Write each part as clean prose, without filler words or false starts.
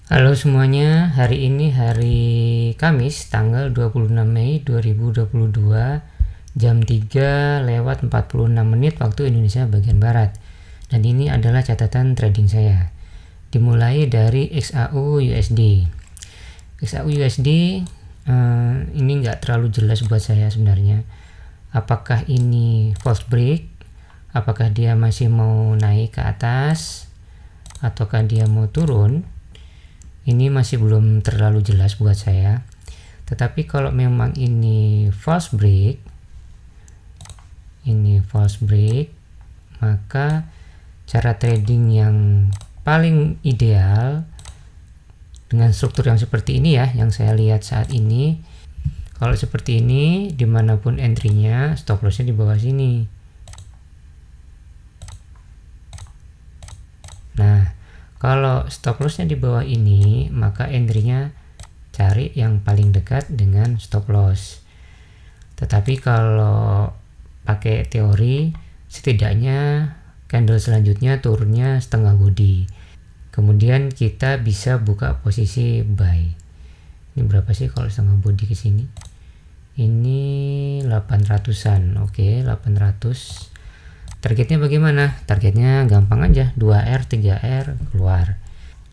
Halo semuanya, hari ini hari Kamis tanggal 26 Mei 2022 jam 3:46 waktu Indonesia bagian Barat. Dan ini adalah catatan trading saya. Dimulai dari XAU USD. XAU USD ini nggak terlalu jelas buat saya sebenarnya. Apakah ini false break? Apakah dia masih mau naik ke atas? Ataukah dia mau turun? Ini masih belum terlalu jelas buat saya. Tetapi kalau memang ini false break, maka cara trading yang paling ideal dengan struktur yang seperti ini ya, yang saya lihat saat ini. Kalau seperti ini, dimanapun entry-nya, stop loss-nya di bawah sini. Nah, kalau stop loss-nya di bawah ini, maka entry-nya cari yang paling dekat dengan stop loss. Tetapi kalau pakai teori, setidaknya candle selanjutnya turunnya setengah body. Kemudian kita bisa buka posisi buy. Ini berapa sih kalau setengah body ke sini? Ini 800-an. Oke, 800. Targetnya bagaimana? Targetnya gampang aja, 2R, 3R keluar.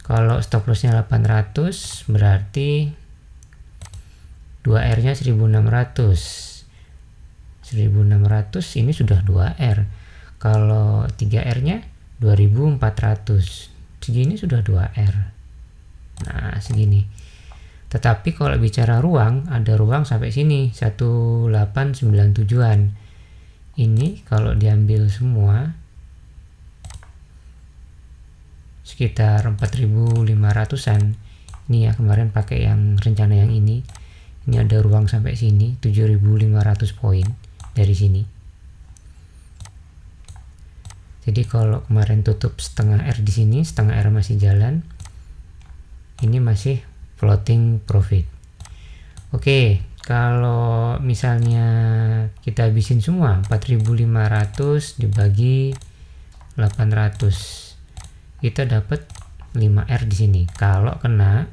Kalau stop lossnya 800 berarti 2R-nya 1600. 1600 ini sudah 2R. Kalau 3R-nya 2400. Segini sudah 2R. Nah, segini. Tetapi kalau bicara ruang, ada ruang sampai sini 1897-an. Ini kalau diambil semua sekitar 4500-an. Ini ya, kemarin pakai yang rencana yang ini. Ini ada ruang sampai sini 7500 poin dari sini. Jadi kalau kemarin tutup setengah R di sini, setengah R masih jalan. Ini masih floating profit. Oke, kalau misalnya kita habisin semua 4500 dibagi 800, kita dapat 5R di sini. Kalau kena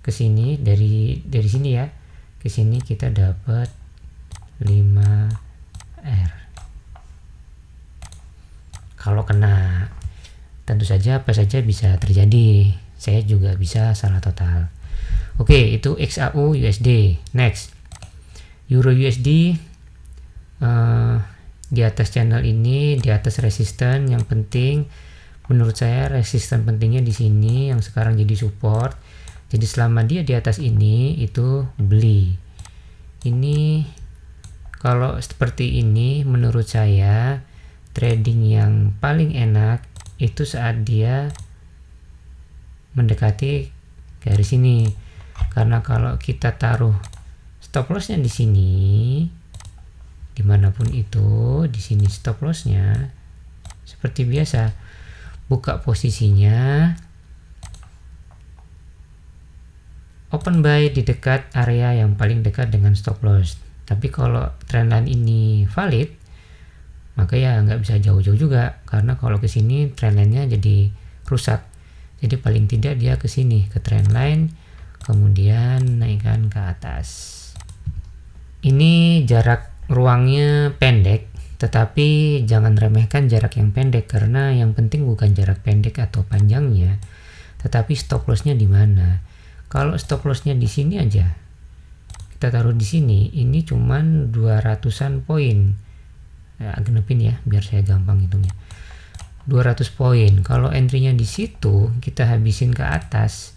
ke sini dari sini ya, ke sini kita dapat 5R. Kalau kena, tentu saja apa saja bisa terjadi. Saya juga bisa salah total. Oke, itu XAU USD. Next, Euro USD di atas channel ini, di atas resisten. Yang penting, menurut saya resisten pentingnya di sini yang sekarang jadi support. Jadi selama dia di atas ini itu beli. Ini kalau seperti ini menurut saya trading yang paling enak itu saat dia mendekati garis ini. Karena kalau kita taruh stop lossnya di sini, dimanapun itu, di sini stop lossnya seperti biasa, buka posisinya open buy di dekat area yang paling dekat dengan stop loss. Tapi kalau trendline ini valid, maka ya nggak bisa jauh-jauh juga, karena kalau ke sini trendline-nya jadi rusak. Jadi paling tidak dia ke sini, ke trendline, kemudian naikkan ke atas. Ini jarak ruangnya pendek, tetapi jangan remehkan jarak yang pendek, karena yang penting bukan jarak pendek atau panjangnya, tetapi stop loss-nya di mana. Kalau stop loss-nya di sini aja, kita taruh di sini, ini cuman 200-an poin. Ya, genepin ya biar saya gampang hitungnya. 200 poin. Kalau entry-nya di situ kita habisin ke atas,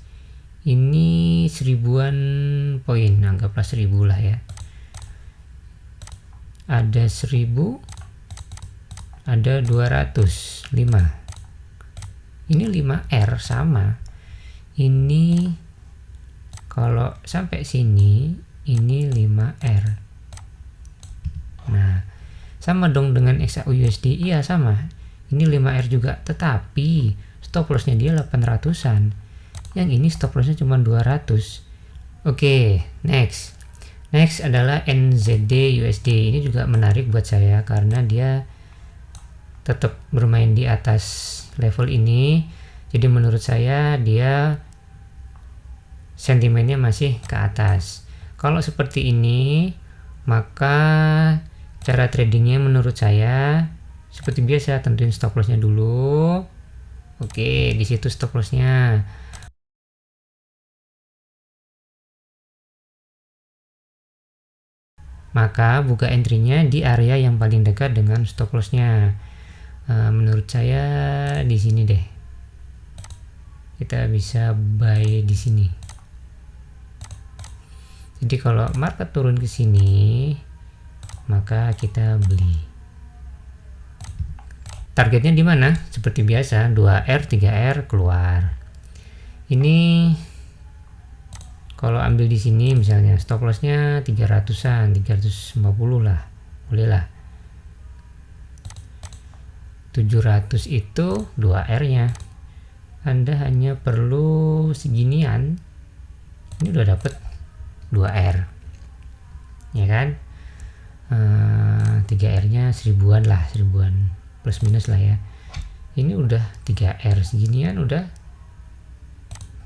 ini 1000-an poin, anggaplah 1000 lah ya. Ada 1000, ada 205. Ini 5R sama. Ini kalau sampai sini ini 5R. Nah, sama dong dengan XAU USD. Iya sama, ini 5R juga, tetapi stop lossnya dia 800-an. Yang ini stop lossnya cuma 200. Oke, next adalah NZD USD. Ini juga menarik buat saya karena dia tetap bermain di atas level ini. Jadi menurut saya dia sentimennya masih ke atas. Kalau seperti ini, maka cara tradingnya menurut saya seperti biasa, tentuin stop lossnya dulu. Oke, di situ stop lossnya. Maka buka entry-nya di area yang paling dekat dengan stop lossnya. Menurut saya di sini deh. Kita bisa buy di sini. Jadi kalau market turun ke sini, maka kita beli. Targetnya di mana? Seperti biasa, 2R, 3R keluar. Ini kalau ambil di sini misalnya stop lossnya 300-an, 350 lah. Boleh lah. 700 itu 2R-nya. Anda hanya perlu seginian. Ini udah dapet 2R. Ya kan? 3R-nya 1000-an lah, 1000-an plus minus lah ya. Ini udah 3R, seginian udah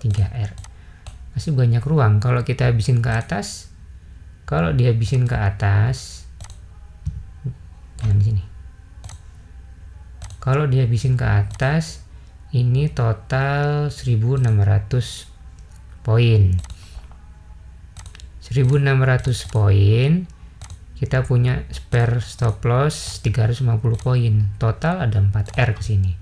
3R. Masih banyak ruang kalau kita habisin ke atas. Kalau dihabisin ke atas, yang di sini. Kalau dihabisin ke atas, ini total 1600 poin. 1600 poin. Kita punya spare stop loss 350 poin. Total ada 4R ke sini.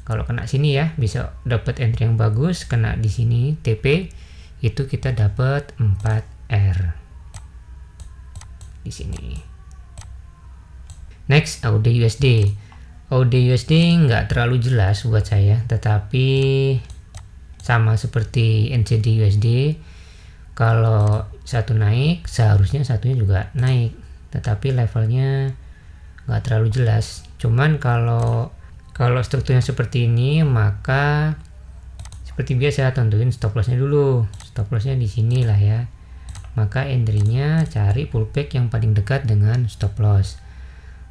Kalau kena sini ya, bisa dapat entry yang bagus. Kena di sini TP, itu kita dapat 4R di sini. Next, AUD USD. AUD USD nggak terlalu jelas buat saya, tetapi sama seperti NZD USD. Kalau satu naik, seharusnya satunya juga naik, tetapi levelnya nggak terlalu jelas. Cuman kalau strukturnya seperti ini, maka seperti biasa tentuin stop lossnya dulu. Stop lossnya di sini lah ya. Maka entry-nya cari pullback yang paling dekat dengan stop loss.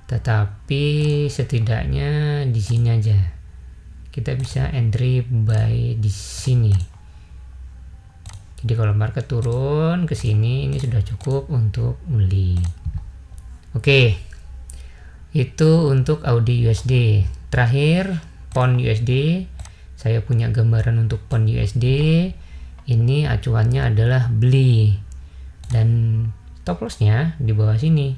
Tetapi setidaknya di sini aja kita bisa entry buy di sini. Jadi kalau market turun ke sini, ini sudah cukup untuk beli. Oke, itu untuk AUD USD. Terakhir pound USD. Saya punya gambaran untuk pound USD. Ini acuannya adalah beli dan stop lossnya di bawah sini.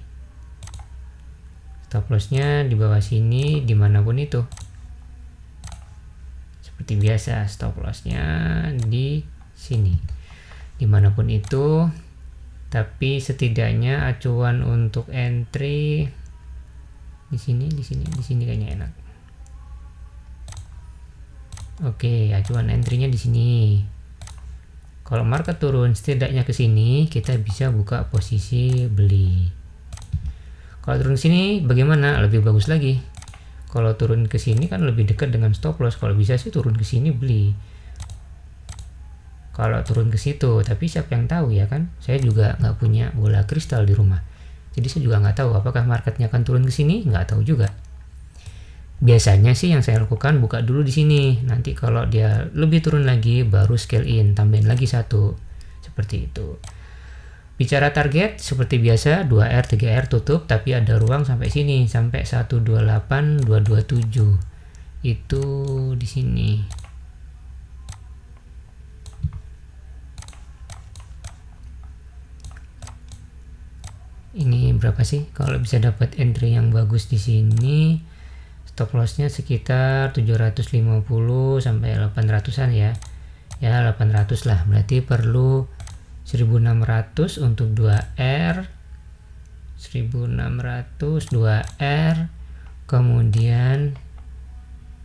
Stop lossnya di bawah sini dimanapun itu. Seperti biasa, stop lossnya di sini dimanapun itu, tapi setidaknya acuan untuk entry di sini kayaknya enak. Oke, acuan entry-nya di sini. Kalau market turun setidaknya ke sini, kita bisa buka posisi beli. Kalau turun ke sini bagaimana? Lebih bagus lagi. Kalau turun ke sini kan lebih dekat dengan stop loss. Kalau bisa sih turun ke sini beli. Kalau turun ke situ, tapi siapa yang tahu ya kan? Saya juga nggak punya bola kristal di rumah, jadi saya juga nggak tahu apakah marketnya akan turun ke sini, nggak tahu juga. Biasanya sih yang saya lakukan buka dulu di sini, nanti kalau dia lebih turun lagi baru scale in, tambahin lagi satu, seperti itu. Bicara target seperti biasa 2R 3R tutup, tapi ada ruang sampai sini, sampai 128 227 itu di sini. Ini berapa sih kalau bisa dapat entry yang bagus di sini? Stop lossnya sekitar 750 sampai 800-an ya. Ya 800 lah, berarti perlu 1600 untuk 2R, 1600 2R, kemudian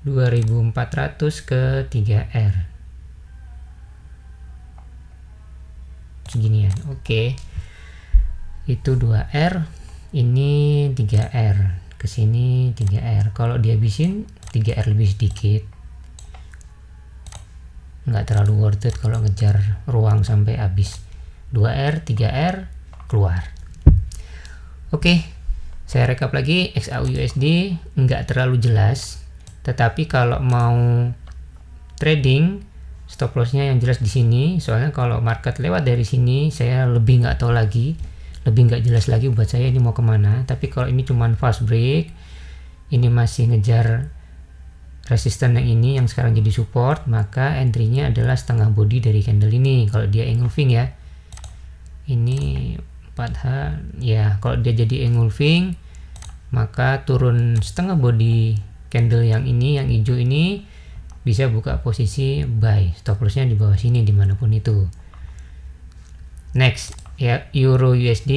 2400 ke 3R. Seginian. Oke. Itu 2R, ini 3R, kesini 3R. Kalau dihabisin 3R lebih sedikit, nggak terlalu worth it kalau ngejar ruang sampai habis. 2R 3R keluar. Oke, saya rekap lagi. XAU USD nggak terlalu jelas, tetapi kalau mau trading, stop lossnya yang jelas di sini. Soalnya kalau market lewat dari sini, saya lebih nggak tahu lagi, lebih nggak jelas lagi buat saya ini mau kemana. Tapi kalau ini cuman fast break, ini masih ngejar resisten yang ini yang sekarang jadi support, maka entry-nya adalah setengah body dari candle ini. Kalau dia engulfing ya, ini 4H ya, kalau dia jadi engulfing maka turun setengah body candle yang ini, yang hijau ini, bisa buka posisi buy. Stop lossnya di bawah sini dimanapun itu. Next ya, Euro USD.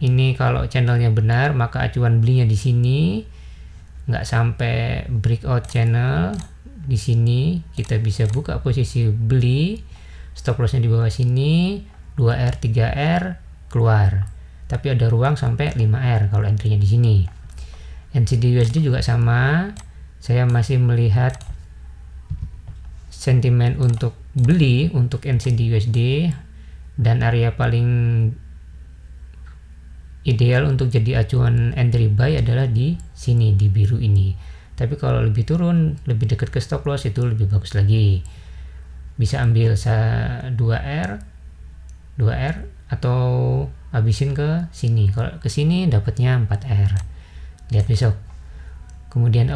Ini kalau channelnya benar maka acuan belinya di sini, nggak sampai breakout channel. Di sini kita bisa buka posisi beli, stop lossnya di bawah sini, 2R 3R keluar, tapi ada ruang sampai 5R kalau entry-nya di sini. NZD USD juga sama, saya masih melihat sentimen untuk beli untuk NZD USD, dan area paling ideal untuk jadi acuan entry buy adalah di sini, di biru ini. Tapi kalau lebih turun, lebih dekat ke stop loss, itu lebih bagus lagi. Bisa ambil 2R atau habisin ke sini. Kalau ke sini dapatnya 4R. Lihat besok. Kemudian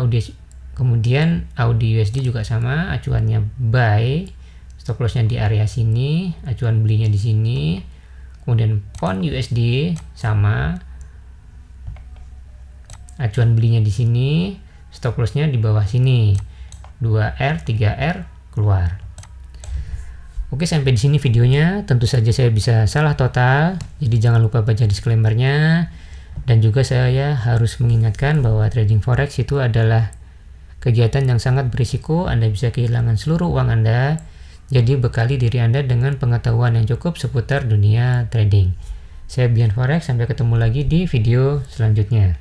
Audi USD juga sama, acuannya buy, stop lossnya di area sini, acuan belinya di sini. Kemudian Pound USD sama, acuan belinya di sini, stop lossnya di bawah sini, 2R 3R keluar. Oke, sampai di sini videonya. Tentu saja saya bisa salah total, jadi jangan lupa baca disclaimer-nya. Dan juga saya harus mengingatkan bahwa trading forex itu adalah kegiatan yang sangat berisiko. Anda bisa kehilangan seluruh uang Anda. Jadi bekali diri Anda dengan pengetahuan yang cukup seputar dunia trading. Saya Bian Forex, sampai ketemu lagi di video selanjutnya.